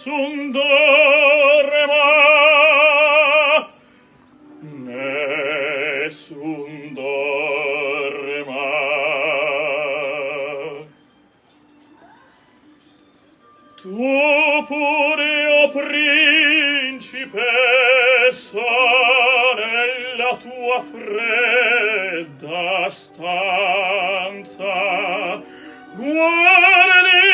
nessun dorma, nessun dorma. Tu pure, o principessa, nella tua fredda stanza, guardi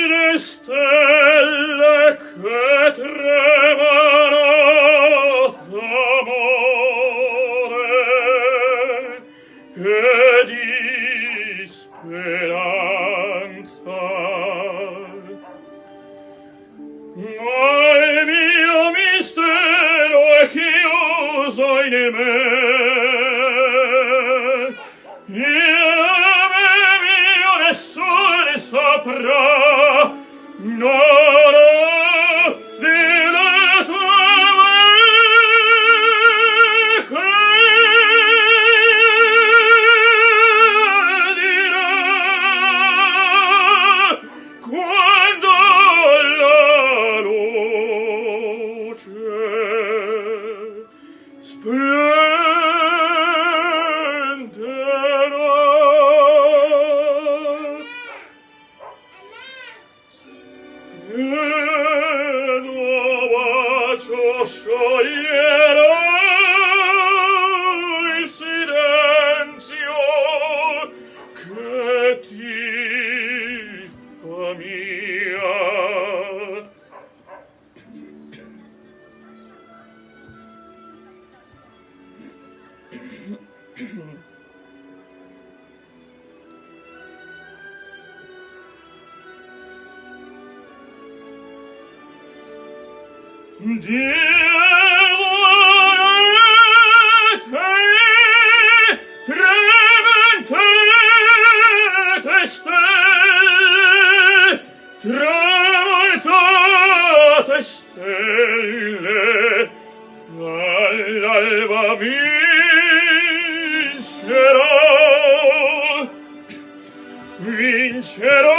le stelle che tremano d'amore e di speranza. Ma il mio mistero è chiuso in me, nessuno saprà, no, delle tue che dirà quando la luce scioglierò il silenzio che ti fa mia. Trementate stelle, tramontate stelle, all'alba vincerò, vincerò.